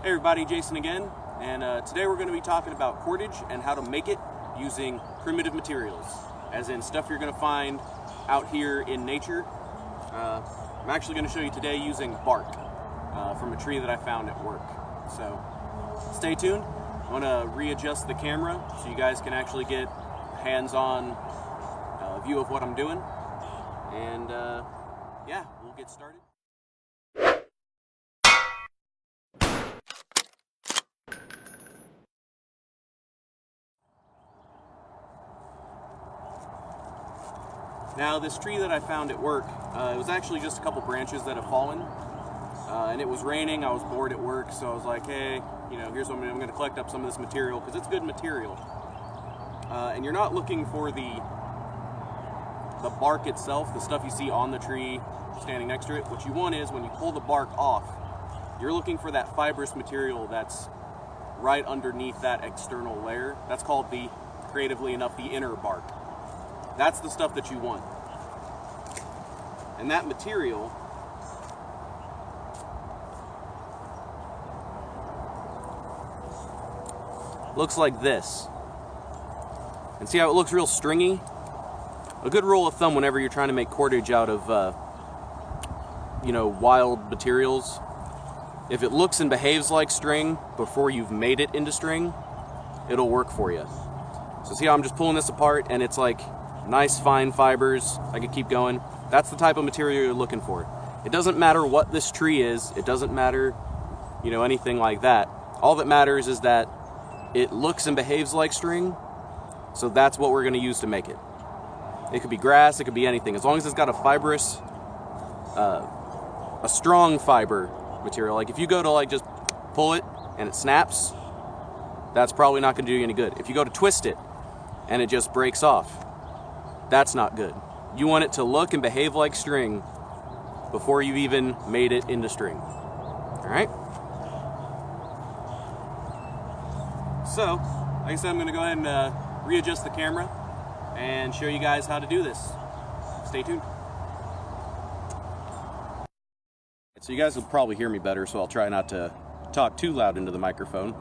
Hey everybody, Jason again, and today we're going to be talking about cordage and how to make it using primitive materials, as in stuff you're going to find out here in nature. I'm actually going to show you today using bark from a tree that I found at work. So stay tuned. I'm going to readjust the camera so you guys can actually get a hands-on view of what I'm doing, and yeah, we'll get started. Now, this tree that I found at work, it was actually just a couple branches that have fallen, and it was raining. I was bored at work, so I was like, hey, here's what I'm going to collect up some of this material, because it's good material. And you're not looking for the bark itself, the stuff you see on the tree standing next to it. What you want is, when you pull the bark off, you're looking for that fibrous material that's right underneath that external layer. That's called, creatively enough, the inner bark. That's the stuff that you want. And that material looks like this. And see how it looks real stringy? A good rule of thumb whenever you're trying to make cordage out of wild materials, if it looks and behaves like string before you've made it into string, it'll work for you. So see how I'm just pulling this apart and it's like nice fine fibers. I could keep going. That's the type of material you're looking for. It doesn't matter what this tree is. It doesn't matter, anything like that. All that matters is that it looks and behaves like string. So that's what we're going to use to make it. It could be grass. It could be anything. As long as it's got a fibrous, a strong fiber material. Like if you go to just pull it and it snaps, that's probably not going to do you any good. If you go to twist it and it just breaks off, that's not good. You want it to look and behave like string before you've even made it into string. All right? So, like I said, I'm going to go ahead and readjust the camera and show you guys how to do this. Stay tuned. So you guys will probably hear me better, so I'll try not to talk too loud into the microphone.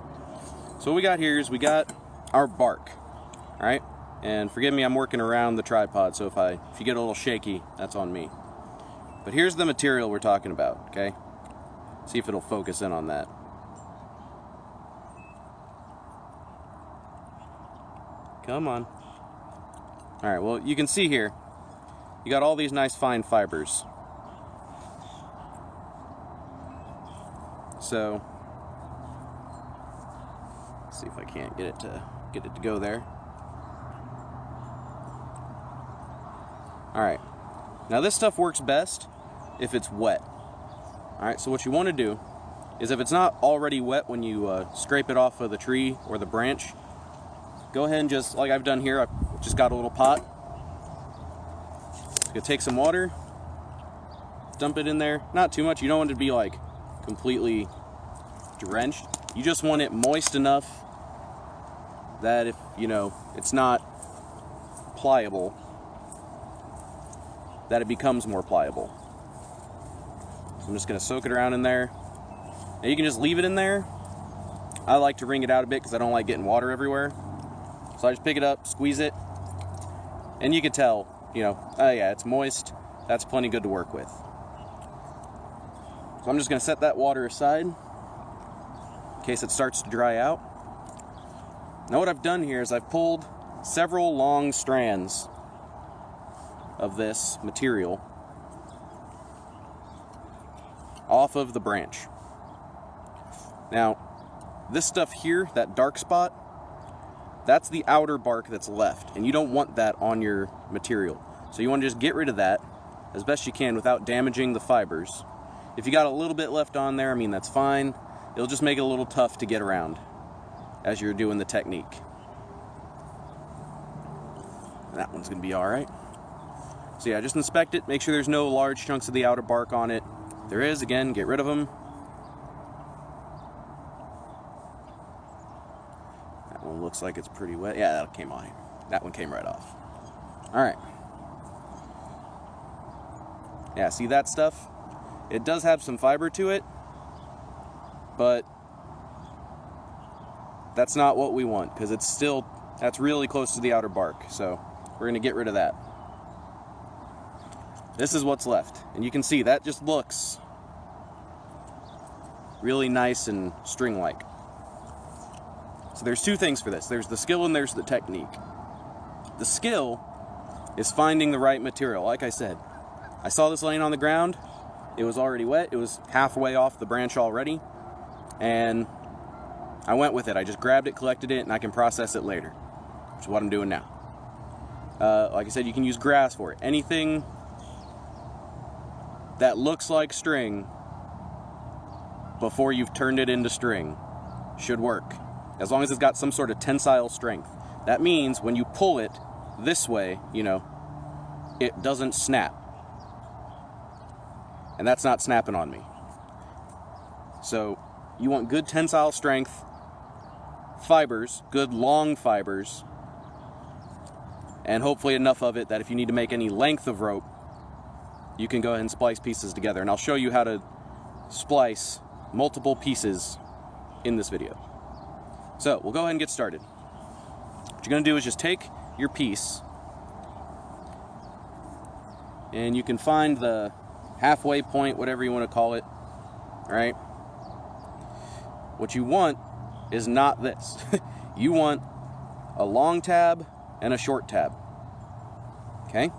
So what we got here is we got our bark, all right? And forgive me, I'm working around the tripod, so if you get a little shaky, that's on me. But here's the material we're talking about, okay? See if it'll focus in on that. Come on. All right, well, you can see here, you got all these nice fine fibers. So, let's see if I can't get it to go there. Alright, now this stuff works best if it's wet. Alright, so what you want to do is, if it's not already wet when you scrape it off of the tree or the branch, go ahead and just, like I've done here, I've just got a little pot. You're going to take some water, dump it in there. Not too much, you don't want it to be completely drenched. You just want it moist enough that if, it's not pliable, that it becomes more pliable. So I'm just going to soak it around in there. Now you can just leave it in there. I like to wring it out a bit because I don't like getting water everywhere. So I just pick it up, squeeze it, and you can tell, oh yeah, it's moist. That's plenty good to work with. So I'm just going to set that water aside in case it starts to dry out. Now what I've done here is I've pulled several long strands of this material off of the branch. Now, this stuff here, that dark spot, that's the outer bark that's left, and you don't want that on your material. So you want to just get rid of that as best you can without damaging the fibers. If you got a little bit left on there, that's fine. It'll just make it a little tough to get around as you're doing the technique. That one's going to be all right. So yeah, just inspect it, make sure there's no large chunks of the outer bark on it. If there is, again, get rid of them. That one looks like it's pretty wet. Yeah, that one came right off. All right. Yeah, see that stuff? It does have some fiber to it, but that's not what we want, because that's really close to the outer bark. So we're going to get rid of that. This is what's left. And you can see that just looks really nice and string-like. So there's two things for this. There's the skill and there's the technique. The skill is finding the right material. Like I said, I saw this laying on the ground. It was already wet. It was halfway off the branch already. And I went with it. I just grabbed it, collected it, and I can process it later, which is what I'm doing now. Like I said, you can use grass for it. Anything that looks like string before you've turned it into string should work, as long as it's got some sort of tensile strength. That means when you pull it this way, it doesn't snap. And that's not snapping on me. So you want good tensile strength fibers, good long fibers, and hopefully enough of it that if you need to make any length of rope, you can go ahead and splice pieces together. And I'll show you how to splice multiple pieces in this video. So we'll go ahead and get started. What you're going to do is just take your piece, and you can find the halfway point, whatever you want to call it, all right? What you want is not this. You want a long tab and a short tab, okay?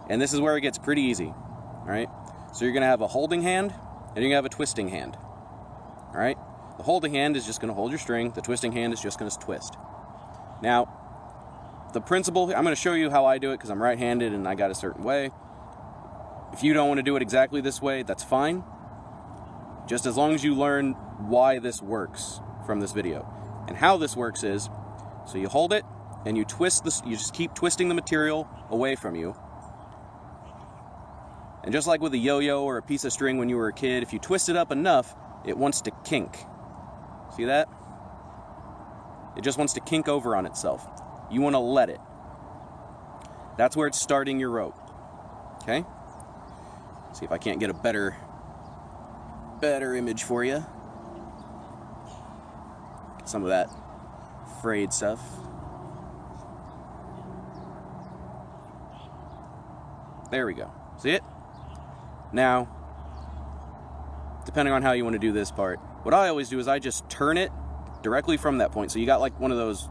And this is where it gets pretty easy, all right? So you're going to have a holding hand, and you're going to have a twisting hand, all right? The holding hand is just going to hold your string. The twisting hand is just going to twist. Now, the principle, I'm going to show you how I do it because I'm right-handed and I got a certain way. If you don't want to do it exactly this way, that's fine. Just as long as you learn why this works from this video. And how this works is, so you hold it and you twist this, you just keep twisting the material away from you. And just like with a yo-yo or a piece of string when you were a kid, if you twist it up enough, it wants to kink. See that? It just wants to kink over on itself. You want to let it. That's where it's starting your rope. Okay? See if I can't get a better image for you. Some of that frayed stuff. There we go. See it? Now, depending on how you want to do this part, what I always do is I just turn it directly from that point. So you got like one of those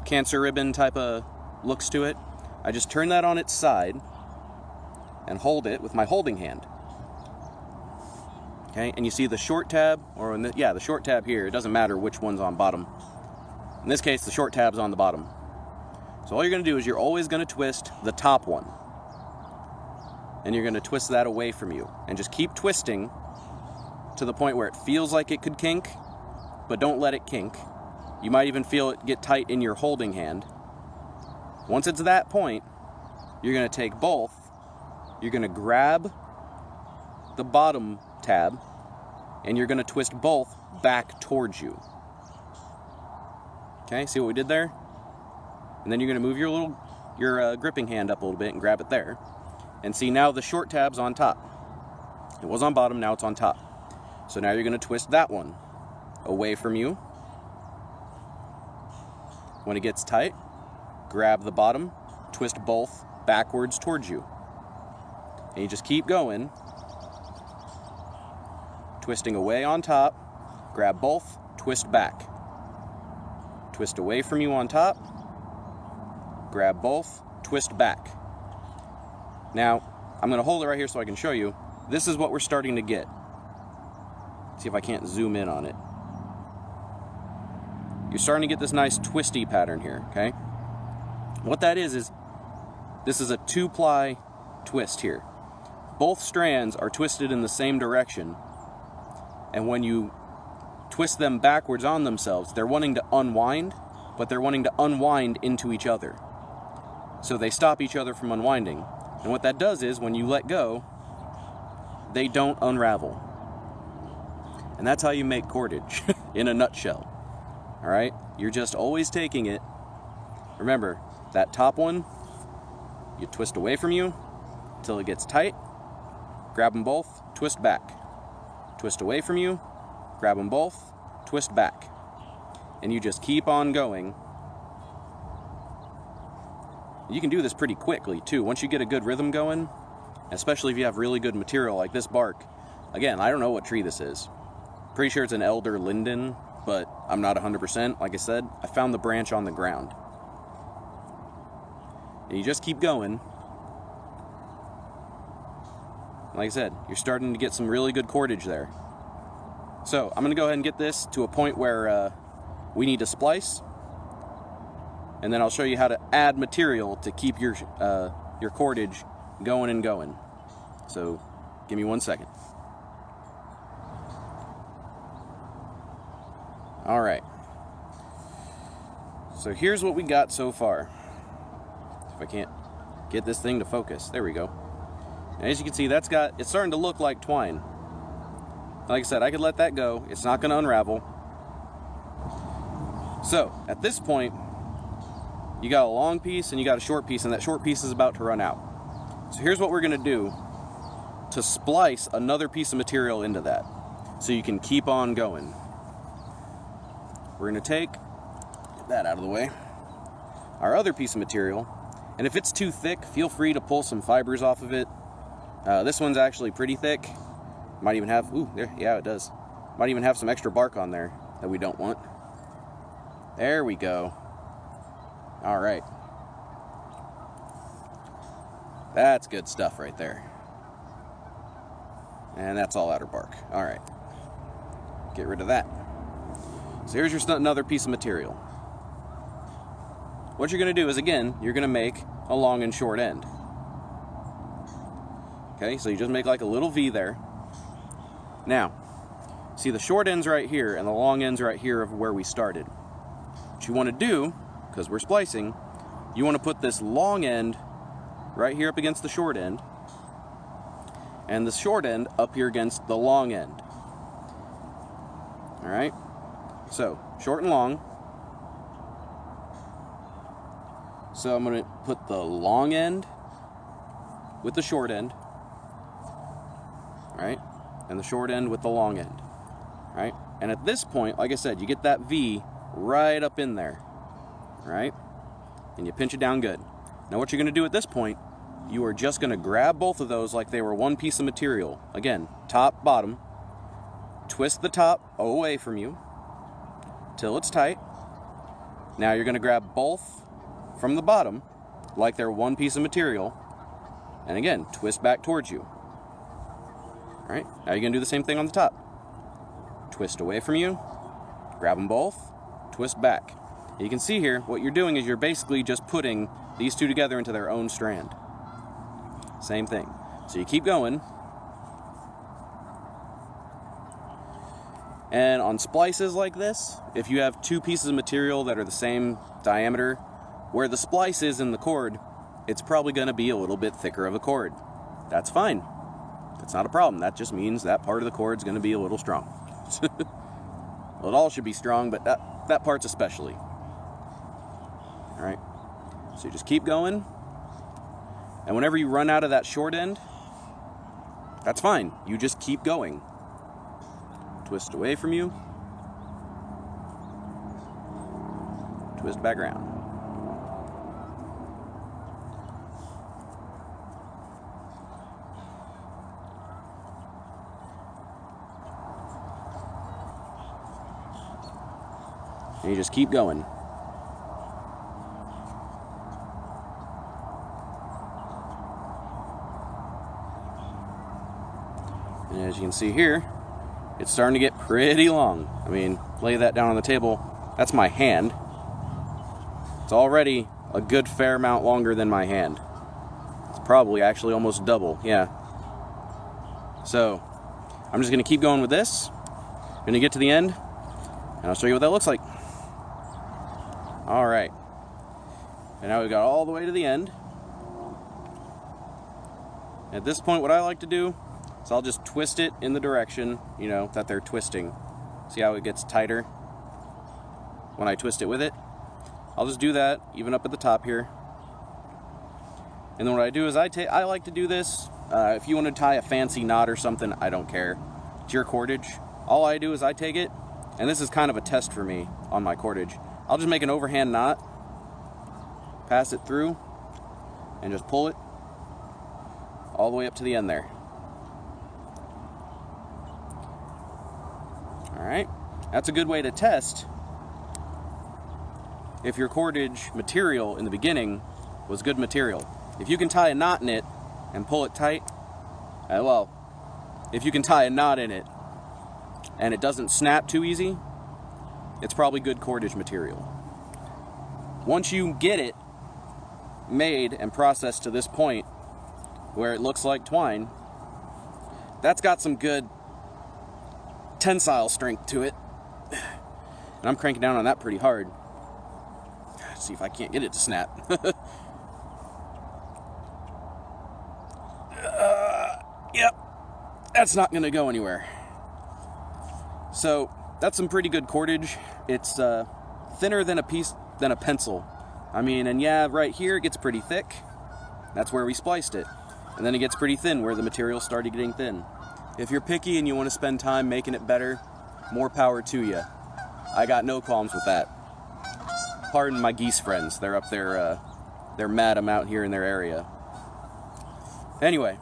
cancer ribbon type of looks to it. I just turn that on its side and hold it with my holding hand. Okay, and you see the short tab, or the short tab here. It doesn't matter which one's on bottom. In this case, the short tab's on the bottom. So all you're going to do is you're always going to twist the top one. And you're going to twist that away from you. And just keep twisting to the point where it feels like it could kink, but don't let it kink. You might even feel it get tight in your holding hand. Once it's that point, you're going to take both. You're going to grab the bottom tab, and you're going to twist both back towards you. Okay, see what we did there? And then you're going to move your gripping hand up a little bit and grab it there. And see, now the short tab's on top. It was on bottom, now it's on top. So now you're going to twist that one away from you. When it gets tight, grab the bottom, twist both backwards towards you. And you just keep going, twisting away on top, grab both, twist back. Twist away from you on top, grab both, twist back. Now, I'm going to hold it right here so I can show you. This is what we're starting to get. See if I can't zoom in on it. You're starting to get this nice twisty pattern here, okay? What that is this is a 2-ply twist here. Both strands are twisted in the same direction, and when you twist them backwards on themselves, they're wanting to unwind, but they're wanting to unwind into each other. So they stop each other from unwinding. And what that does is, when you let go, they don't unravel. And that's how you make cordage, in a nutshell. All right? You're just always taking it. Remember, that top one, you twist away from you until it gets tight. Grab them both, twist back. Twist away from you, grab them both, twist back. And you just keep on going. You can do this pretty quickly too. Once you get a good rhythm going, especially if you have really good material like this bark. Again, I don't know what tree this is. Pretty sure it's an elder linden, but I'm not 100%. Like I said, I found the branch on the ground. And you just keep going. Like I said, you're starting to get some really good cordage there. So I'm going to go ahead and get this to a point where we need to splice. And then I'll show you how to add material to keep your cordage going and going. So give me 1 second. All right. So here's what we got so far. If I can't get this thing to focus. There we go. And as you can see, it's starting to look like twine. Like I said, I could let that go. It's not going to unravel. So at this point, you got a long piece and you got a short piece, and that short piece is about to run out. So here's what we're going to do to splice another piece of material into that so you can keep on going. We're going to take that out of the way, our other piece of material, and if it's too thick, feel free to pull some fibers off of it. This one's actually pretty thick. Might even have, yeah, it does. Might even have some extra bark on there that we don't want. There we go. All right. That's good stuff right there. And that's all outer bark. All right. Get rid of that. So here's your another piece of material. What you're going to do is, again, you're going to make a long and short end. Okay, so you just make like a little V there. Now, see the short end's right here and the long end's right here of where we started. What you want to do, because we're splicing, you want to put this long end right here up against the short end, and the short end up here against the long end. All right, so short and long. So I'm going to put the long end with the short end, all right, and the short end with the long end, all right. And at this point, like I said, you get that V right up in there, all right, and you pinch it down good. Now what you're going to do at this point, you are just going to grab both of those like they were one piece of material. Again, top, bottom. Twist the top away from you till it's tight. Now you're going to grab both from the bottom like they're one piece of material. And again, twist back towards you. All right, now you're going to do the same thing on the top. Twist away from you, grab them both, twist back. You can see here, what you're doing is you're basically just putting these two together into their own strand. Same thing. So you keep going. And on splices like this, if you have two pieces of material that are the same diameter, where the splice is in the cord, it's probably going to be a little bit thicker of a cord. That's fine. That's not a problem. That just means that part of the cord is going to be a little strong. Well, it all should be strong, but that part's especially. All right. So you just keep going. And whenever you run out of that short end, that's fine. You just keep going. Twist away from you. Twist back around. And you just keep going. And as you can see here, it's starting to get pretty long. I mean, lay that down on the table. That's my hand. It's already a good fair amount longer than my hand. It's probably actually almost double, yeah. So, I'm just going to keep going with this. I'm going to get to the end, and I'll show you what that looks like. All right. And now we've got all the way to the end. At this point, what I like to do is I'll just twist it in the direction, that they're twisting. See how it gets tighter when I twist it with it? I'll just do that, even up at the top here. And then what I do is I like to do this. If you want to tie a fancy knot or something, I don't care. It's your cordage. All I do is I take it and this is kind of a test for me on my cordage, I'll just make an overhand knot, pass it through, and just pull it all the way up to the end there. Alright, that's a good way to test if your cordage material in the beginning was good material. If you can tie a knot in it and pull it tight, if you can tie a knot in it and it doesn't snap too easy, it's probably good cordage material. Once you get it made and processed to this point where it looks like twine, that's got some good tensile strength to it. And I'm cranking down on that pretty hard. Let's see if I can't get it to snap. Yep, that's not going to go anywhere. So that's some pretty good cordage. It's thinner than a pencil. I mean, and yeah, right here it gets pretty thick. That's where we spliced it. And then it gets pretty thin where the material started getting thin. If you're picky and you want to spend time making it better, more power to you. I got no qualms with that. Pardon my geese friends. They're up there, they're mad I'm out here in their area. Anyway,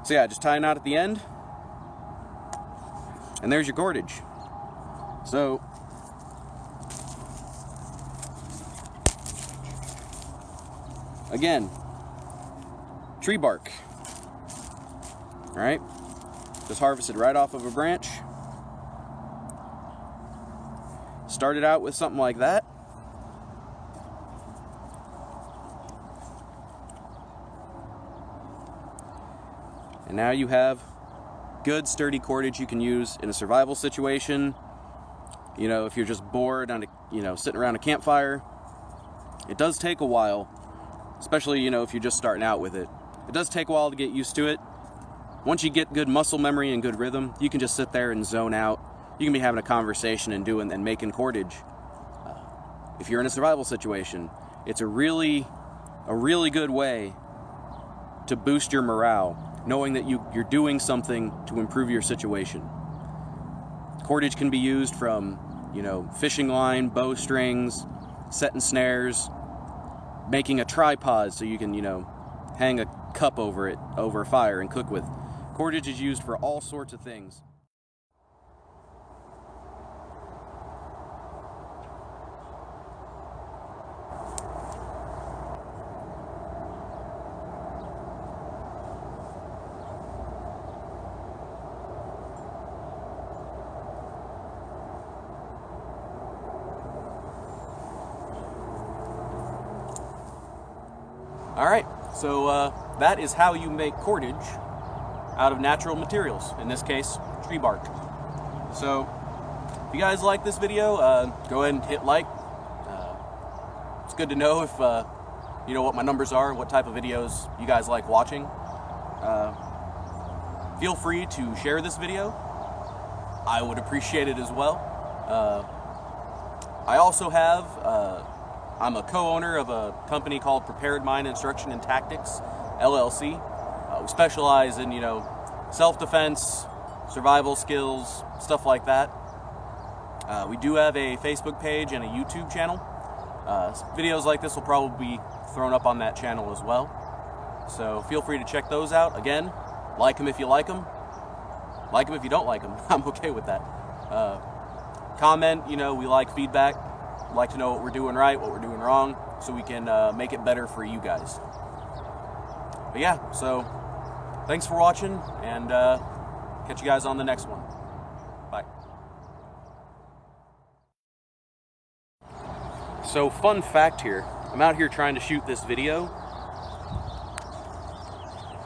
so yeah, just tie a knot at the end, and there's your cordage. So, again, tree bark. Alright, just harvested right off of a branch. Started out with something like that. And now you have good sturdy cordage you can use in a survival situation. You know, if you're just bored on sitting around a campfire. It does take a while, especially, you know, if you're just starting out with it. It does take a while to get used to it. Once you get good muscle memory and good rhythm, you can just sit there and zone out. You can be having a conversation and making cordage. If you're in a survival situation, it's a really good way to boost your morale, knowing that you're doing something to improve your situation. Cordage can be used from, you know, fishing line, bow strings, setting snares, making a tripod so you can, you know, hang a cup over it, over a fire and cook with. Cordage is used for all sorts of things. Alright, so that is how you make cordage out of natural materials, in this case, tree bark. So, if you guys like this video, go ahead and hit like. It's good to know if you know what my numbers are, what type of videos you guys like watching. Feel free to share this video. I would appreciate it as well. I also have I'm a co-owner of a company called Prepared Mind Instruction and Tactics, LLC. We specialize in, you know, self-defense, survival skills, stuff like that. We do have a Facebook page and a YouTube channel. Videos like this will probably be thrown up on that channel as well. So feel free to check those out. Again, like them if you like them. Like them if you don't like them. I'm okay with that. Comment, you know, we like feedback. We'd like to know what we're doing right, what we're doing wrong, so we can make it better for you guys. But yeah, so thanks for watching, and catch you guys on the next one. Bye. So fun fact here, I'm out here trying to shoot this video,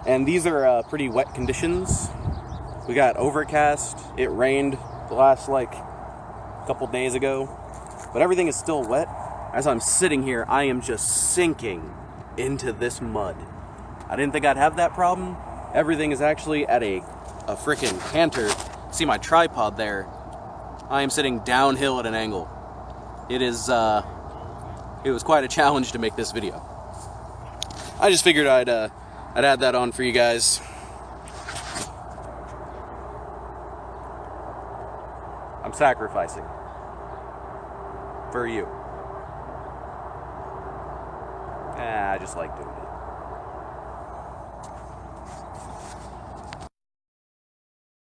and these are pretty wet conditions. We got overcast, it rained the last couple days ago, but everything is still wet. As I'm sitting here, I am just sinking into this mud. I didn't think I'd have that problem. Everything is actually at a frickin' canter. See my tripod there? I am sitting downhill at an angle. It was quite a challenge to make this video. I just figured I'd add that on for you guys. I'm sacrificing for you. I just like doing it.